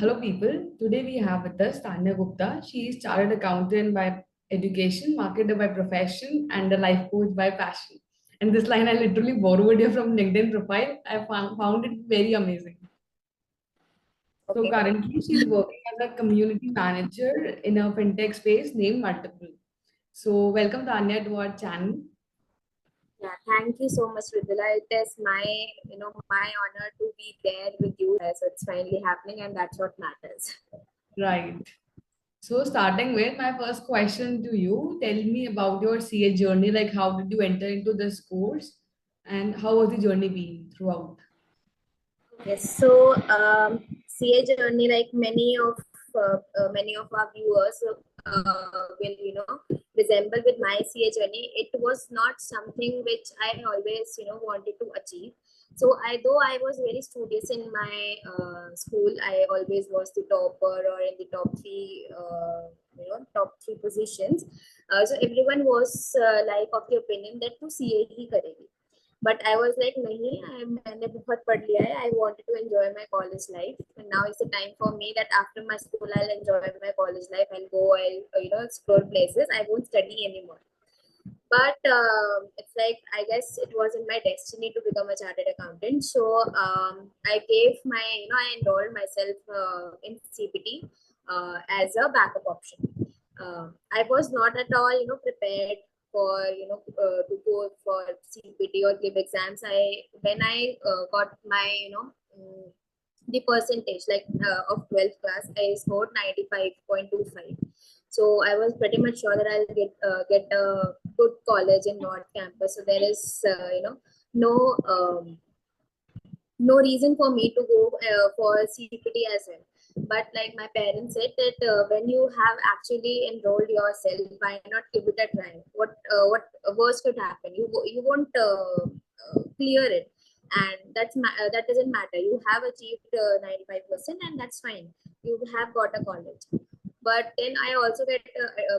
Hello, people. Today we have with us Tanya Gupta. She is chartered accountant by education, marketer by profession, and a life coach by passion. And this line I literally borrowed here from LinkedIn profile. I found it very amazing. So Okay. currently she's working as a community manager in a fintech space named Multiple. So welcome Tanya to our channel. Yeah, thank you so much, Ridula. It is my honor to be there with you. So it's finally happening, and that's what matters. Right. So starting with my first question to you, tell me about your CA journey. Like how did you enter into this course and how was the journey been throughout? Yes. So CA journey, like many of our viewers will resemble with my CA journey. It was not something which I always wanted to achieve. So though I was very studious in my school, I always was the topper or in the top three positions. So everyone was like of the opinion that to CA ही करेगी. But I was like, nahi, मैंने बहुत पढ़ लिया है. I wanted to enjoy my college life, and now is the time for me that after my school, I'll enjoy my college life. I'll go, I'll explore places. I won't study anymore. But it's like I guess it was in my destiny to become a chartered accountant. So I gave my, I enrolled myself in CPT as a backup option. I was not at all, prepared for, to go for CPT or give exams. When I got my, the percentage like of 12th class, I scored 95.25. So I was pretty much sure that I'll get a good college in North Campus. So there is, no no reason for me to go for CPT as well. But like my parents said that when you have actually enrolled yourself, why not give it a try? What worse could happen? You won't clear it, and that doesn't matter. You have achieved 95%, and that's fine. You have got a college. But then I also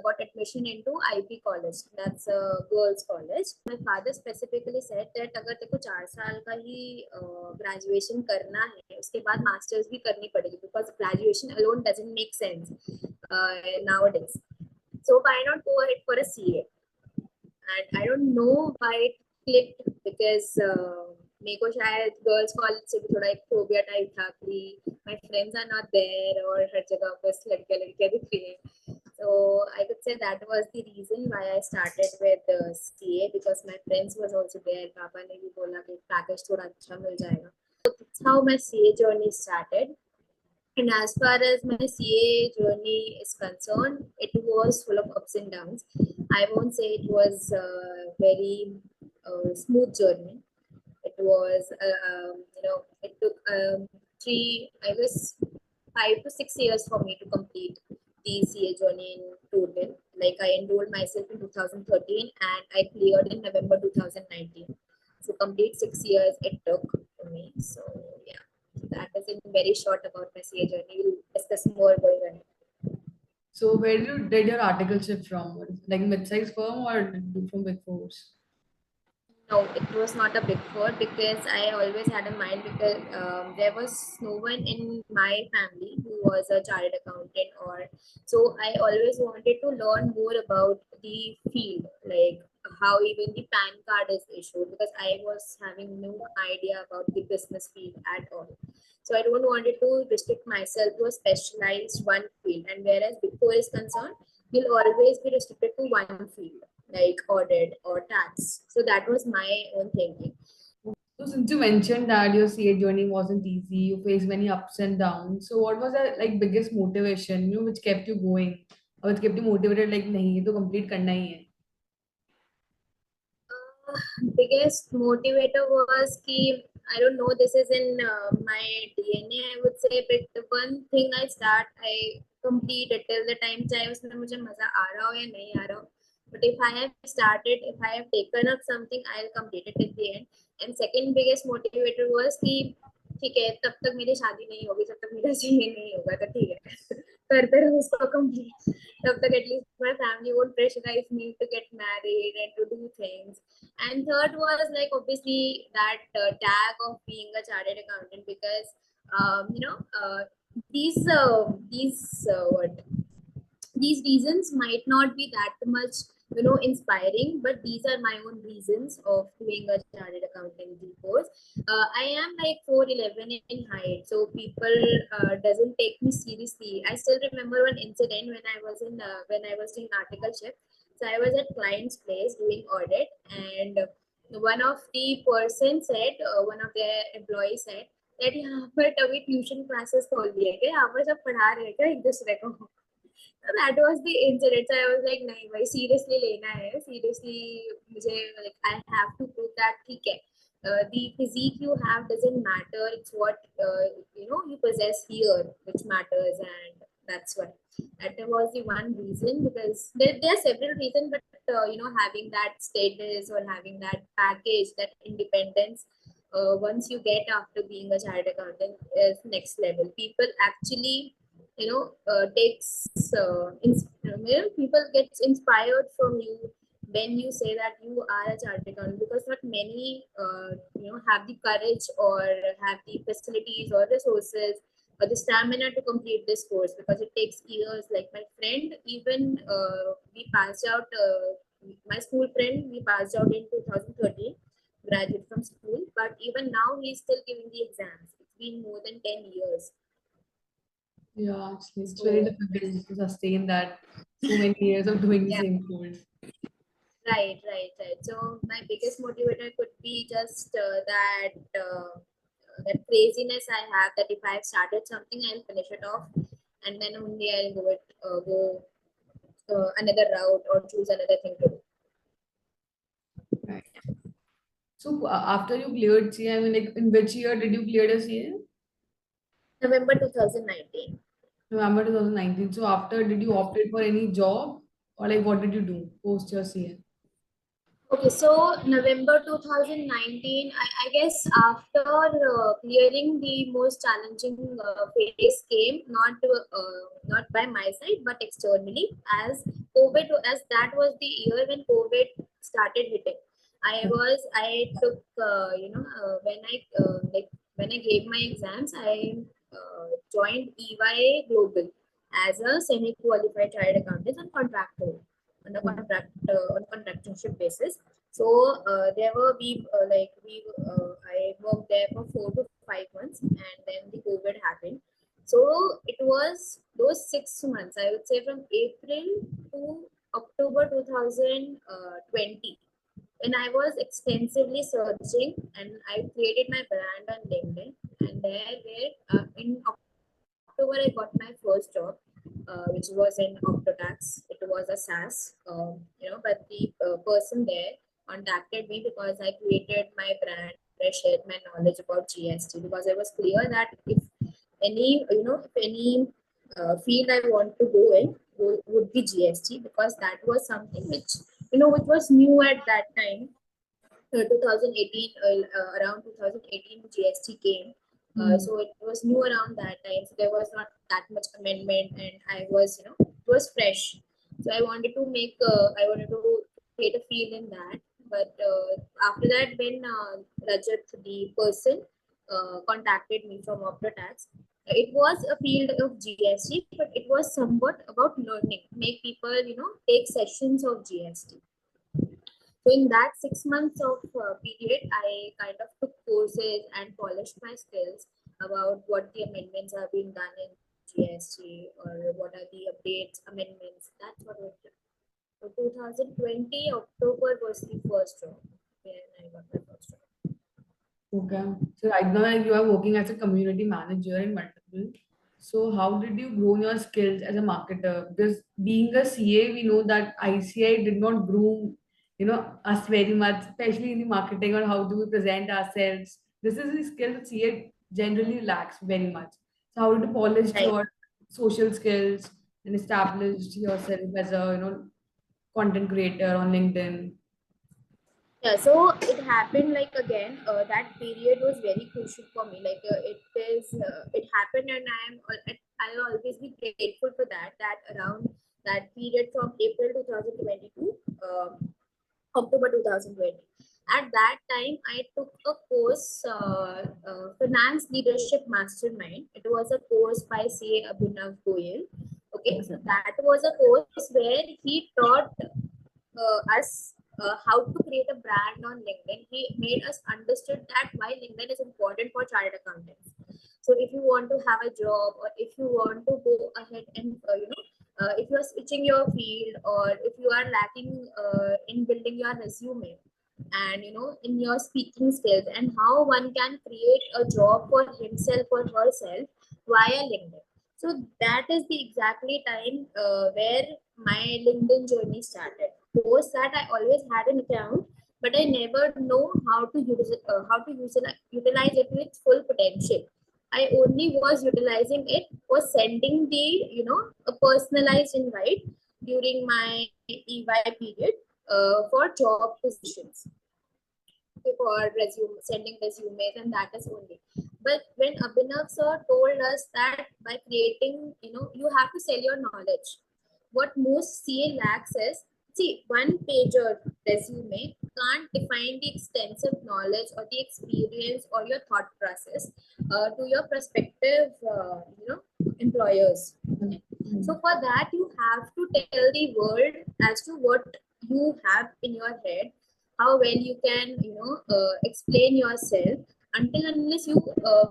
got admission into IB college. That's a girls college. My father specifically said that अगर तेको 4 साल का ही graduation करना है, उसके बाद masters भी करनी पड़ेगी, because graduation alone doesn't make sense nowadays. So why not go ahead for a CA? And I don't know why it clicked, because मेरे को शायद गर्ल्स कॉलेज से भी थोड़ा एक फोबिया टाइप था कि my friends are not there और हर जगह बस लड़के लड़कियां दिख रही हैं. So I could say that was the reason why I started with CA, because my friends was also there. पापा ने भी बोला कि पैकेज थोड़ा अच्छा मिल जाएगा. So that's how my CA journey started. And as far as my CA journey is concerned, it was full of ups and downs. I won't say it was a very smooth journey. It was, it took I guess, 5 to 6 years for me to complete the CA journey in total. Like I enrolled myself in 2013 and I cleared in November 2019. So complete 6 years it took for me. So yeah, that is in very short about my CA journey. We'll discuss more going on. So where did your article shift from? Like mid-size firm or from Big Fours? No, it was not a big four, because I always had in mind, because there was no one in my family who was a chartered accountant, or so I always wanted to learn more about the field, like how even the PAN card is issued, because I was having no idea about the business field at all. So I don't wanted to restrict myself to a specialized one field, and whereas Big Four is concerned, you'll always be restricted to one field like audit or tax. So that was my own thinking. So since you mentioned that your CA journey wasn't easy, you faced many ups and downs. So what was the like biggest motivation, which kept you going or which kept you motivated like नहीं ये तो complete करना ही है. Biggest motivator was कि I don't know, this is in my DNA, I would say, but the one thing I complete it till the time चाहे उसमें मुझे मजा आ रहा हो या नहीं आ रहा हो. But if I have taken up something, I'll complete it at the end. And second biggest motivator was कि ठीक है, तब तक मेरी शादी नहीं होगी, जब तक मेरा सीए नहीं होगा, तो ठीक है, करते रहो उसको complete. तब तक at least my family won't pressurize me to get married and to do things. And third was like obviously that tag of being a chartered accountant, because what these reasons might not be that much inspiring, but these are my own reasons of doing a chartered accountancy course. I am like 4'11" in height, so people doesn't take me seriously. I still remember one incident when I was doing articleship. So I was at client's place doing audit, and one of the person said, one of their employees said that यहाँ पर अभी tuition classes खोल दिए क्या, यहाँ पर सब पढ़ा रहे हैं क्या एक दूसरे को. That was the incident. So I was like, नहीं भाई seriously लेना है, seriously मुझे like I have to prove that ठीक है. The physique you have doesn't matter. It's what you possess here which matters, and that's why. That was the one reason, because there are several reasons, but having that status or having that package, that independence, once you get after being a chartered accountant is next level. People actually takes people gets inspired from you when you say that you are a chartered accountant, because not many have the courage or have the facilities or resources or the stamina to complete this course, because it takes years. Like my friend, even we passed out my school friend, we passed out in 2013, graduate from school, but even now he's still giving the exams. It's been more than 10 years. Yeah, actually, it's very So difficult to sustain that so many years of doing the yeah, same course. right. So my biggest motivator could be just that craziness I have, that if I've started something, I'll finish it off, and then only I'll go another route or choose another thing to do. Right. So after you cleared CA, I mean, like, in which year did you clear the CA? November 2019. November 2019. So after, did you opted for any job, or like what did you do post your CA? Okay, so November 2019, I guess after clearing the most challenging phase came, not by my side, but externally, as COVID, as that was the year when COVID started hitting. I took, when I gave my exams, I joined EY Global as a semi-qualified chartered accountant on on contractorship basis. So there were we I worked there for 4 to 5 months, and then the COVID happened. So it was those 6 months, I would say, from April to October 2020, when I was extensively searching, and I created my brand on LinkedIn, and there where in October, I got my first job, which was in Octotax. It was a SaaS, but the person there contacted me because I created my brand. I shared my knowledge about GST, because I was clear that if any field I want to go in would be GST, because that was something which was new at that time. 2018, around 2018 GST came. Hmm. So it was new around that time, so there was not that much amendment, and I was it was fresh. So I wanted to create a field in that. But after that, when Rajat, the person, contacted me from Optotax, it was a field of GST, but it was somewhat about learning, make people take sessions of GST. So in that 6 months of period, I kind of took courses and polished my skills about what the amendments are being done in GST, or what are the updates, amendments. That's what we did. So 2020 October was the first job when I got my first job. Okay. So right now you are working as a community manager in multiple. So how did you grow your skills as a marketer? Because being a CA, we know that ICI did not groom, us very much, especially in the marketing or how do we present ourselves. This is the skill that CA generally lacks very much. So how did you polish Right. your social skills and establish yourself as a, content creator on LinkedIn? Yeah, so it happened like again. That period was very crucial for me. Like it happened, and I'll always be grateful for that. That around that period from April 2022, October 2020. At that time, I took a course, Finance Leadership Mastermind. It was a course by CA Abhinav Goyal. Okay, so that was a course where he taught us how to create a brand on LinkedIn. He made us understood that why LinkedIn is important for chartered accountants. So if you want to have a job, or if you want to go ahead and if you are switching your field, or if you are lacking in building your resume, and in your speaking skills, and how one can create a job for himself or herself via LinkedIn. So that is the exactly time where my LinkedIn journey started. Post that, I always had an account, but I never know how to use it, utilize it to its full potential. I only was utilizing it for sending the a personalized invite during my EY period for job positions, for resume sending resumes, and that is only. But when Abhinav sir told us that by creating, you have to sell your knowledge. What most CA lacks is, see, one pager resume can't define the extensive knowledge or the experience or your thought process to your prospective, employers. So for that, you have to tell the world as to what you have in your head, how well you can, explain yourself. Until unless you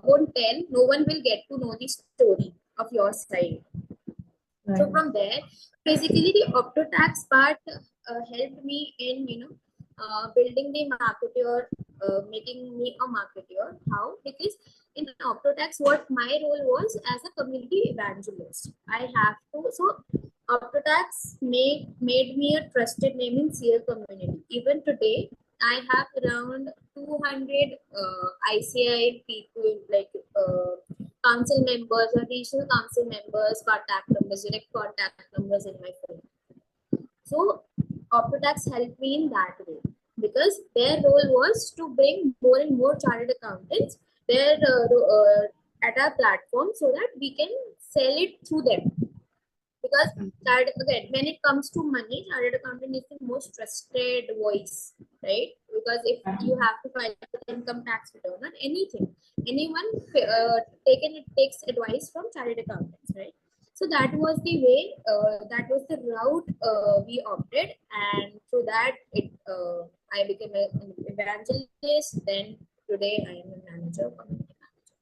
won't tell, no one will get to know the story of your side. Right. So from there, basically the OptoTax part helped me in, building the marketer, making me a marketer. How? Because in OptoTax, what my role was as a community evangelist. I have to, so OptoTax made me a trusted name in CL community. Even today, I have around 200 ICI people, like council members or regional council members, contact numbers, direct contact numbers in my phone. So OptoTax helped me in that way, because their role was to bring more and more chartered accountants there at our platform, so that we can sell it through them. Because again, when it comes to money, chartered accountant is the most trusted voice, right? Because if you have to file income tax return or anything, anyone takes advice from chartered accountants, right? So that was the way, that was the route we opted, and through that I became an evangelist. Then today I am a manager, community manager.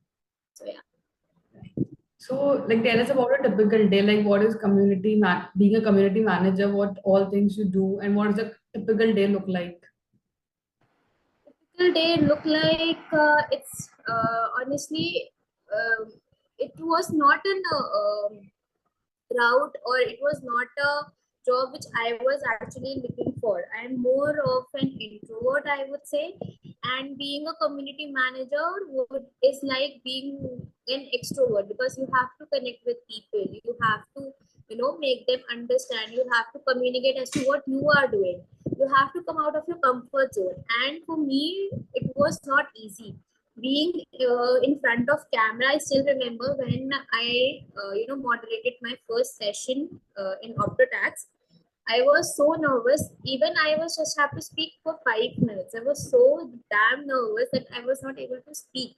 So yeah. So, like, tell us about a typical day. Like, what is being a community manager? What all things you do, and what does a typical day look like? Typical day look like, it's honestly, it was not an route, or it was not a job which I was actually looking for. I'm more of an introvert, I would say, and being a community manager is like being an extrovert, because you have to connect with people, you have to make them understand, you have to communicate as to what you are doing, you have to come out of your comfort zone. And for me, it was not easy being in front of camera. I still remember when I moderated my first session in OptoTax. I was so nervous. Even I was just have to speak for 5 minutes. I was so damn nervous that I was not able to speak.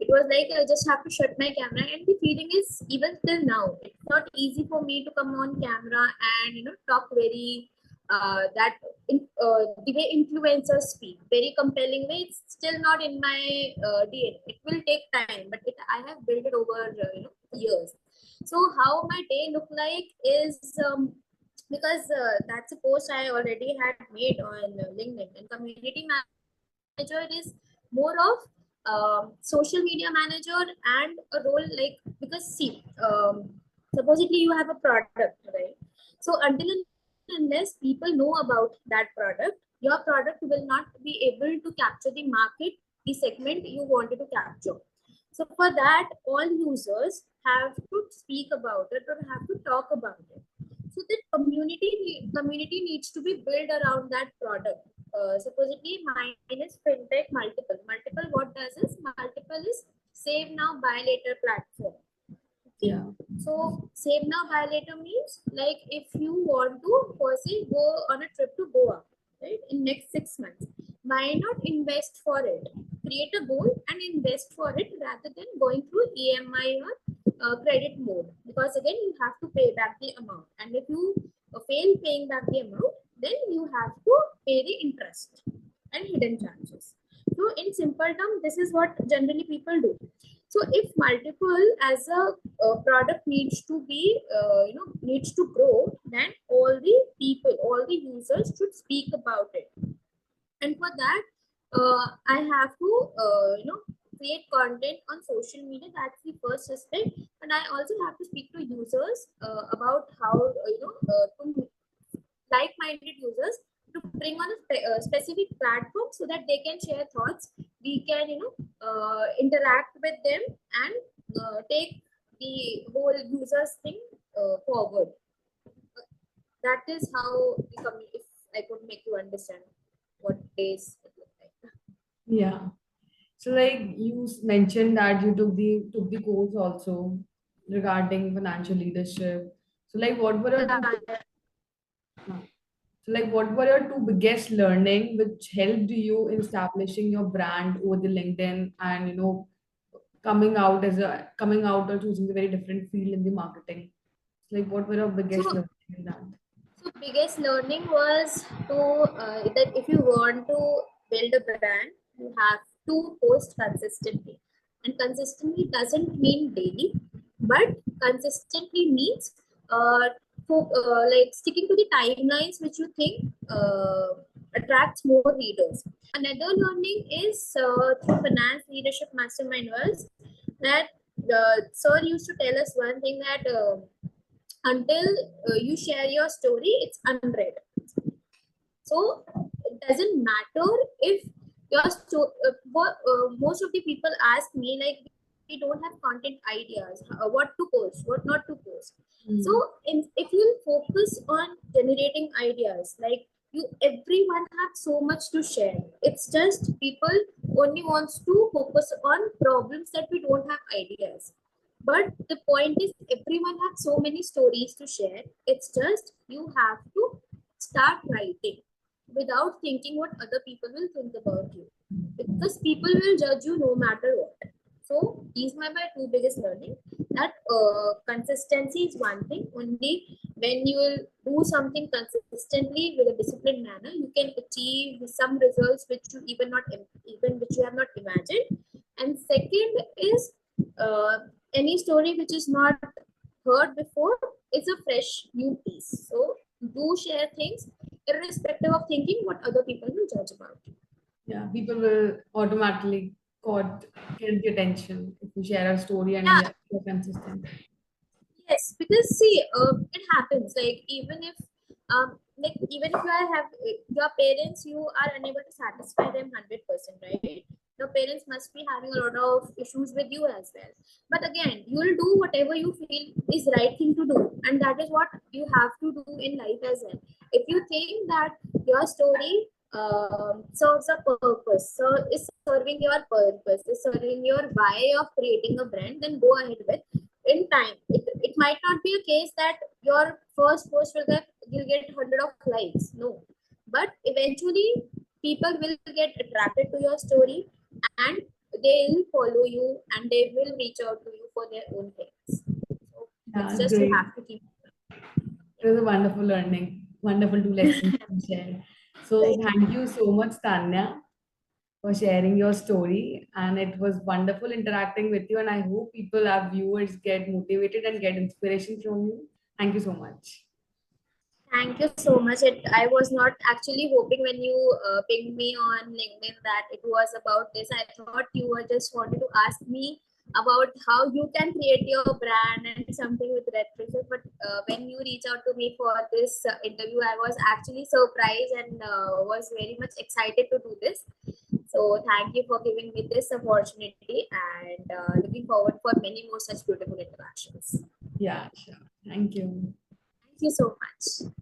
It was like I just have to shut my camera, and the feeling is even till now. It's not easy for me to come on camera and talk very the way influencers speak, very compelling way. It's still not in my DNA. It will take time, but I have built it over years. So how my day look like is, because that's a post I already had made on LinkedIn, and community manager is more of social media manager, and a role like, because see, supposedly you have a product, right? So until and unless people know about that product, your product will not be able to capture the market, the segment you wanted to capture. So for that, all users have to speak about it or have to talk about it. So the community needs to be built around that product. Supposedly mine is fintech multiple. Multiple, what does is multiple is save now buy later platform. Okay. Yeah. So save now buy later means, like, if you want to, per se, go on a trip to Goa, right, in next 6 months, why not invest for it? Create a goal and invest for it rather than going through EMI or credit mode. Because again, you have to pay back the amount, and if you fail paying back the amount, then you have to pay the interest and hidden charges. So, in simple terms, this is what generally people do. So, if multiple as a product needs to be, needs to grow, then all the people, all the users should speak about it. And for that, I have to, create content on social media. That's the first aspect. And I also have to speak to users about how, to like-minded users to bring on a specific platform so that they can share thoughts. We can, interact with them and take the whole users thing forward. That is how the community, if I could make you understand what days it look like. Yeah. So like you mentioned that you took the course also regarding financial leadership. So like what were your two Yeah, uh, so like what were your two biggest learning which helped you in establishing your brand over the LinkedIn and coming out or choosing a very different field in the marketing? So, like what were your biggest so learning in that? So biggest learning was to that if you want to build a brand, you have to post consistently. And consistently doesn't mean daily, but consistently means like sticking to the timelines which you think attracts more readers. Another learning is through finance leadership mastermind was that the sir used to tell us one thing that. Until you share your story, it's unread. So it doesn't matter if most of the people ask me like we don't have content ideas, what to post, what not to post. So Hmm. if you focus on generating ideas, like everyone has so much to share. It's just people only wants to focus on problems that we don't have ideas. But the point is, everyone has so many stories to share. It's just you have to start writing without thinking what other people will think about you, because people will judge you no matter what. So these are my two biggest learning, that consistency is one thing. Only when you will do something consistently with a disciplined manner, you can achieve some results which you even which you have not imagined. And second is, uh, any story which is not heard before is a fresh new piece. So do share things irrespective of thinking what other people will judge about you. Yeah, people will automatically get the attention if you share a story and Yeah, you're consistent. yes, because see, it happens. Even if you have your parents, you are unable to satisfy them 100%, right? Your parents must be having a lot of issues with you as well. But again, you will do whatever you feel is right thing to do, and that is what you have to do in life as well. If you think that your story serves a purpose, so is serving your purpose, is serving your why of creating a brand, then go ahead with. In time, it might not be a case that your first post will get 100 of likes, no, but eventually people will get attracted to your story, and they will follow you and they will reach out to you for their own things. So it's Yeah, just you great. have to keep. It was a wonderful learning, wonderful two lessons you shared. So Right. thank you so much, Tanya, for sharing your story. And it was wonderful interacting with you. And I hope people, our viewers, get motivated and get inspiration from you. Thank you so much. Thank you so much. I was not actually hoping when you pinged me on LinkedIn that it was about this. I thought you were just wanted to ask me about how you can create your brand and something with literature. But when you reach out to me for this interview, I was actually surprised and was very much excited to do this. So thank you for giving me this opportunity, and looking forward for many more such beautiful interactions. Yeah, sure. Thank you. Thank you so much.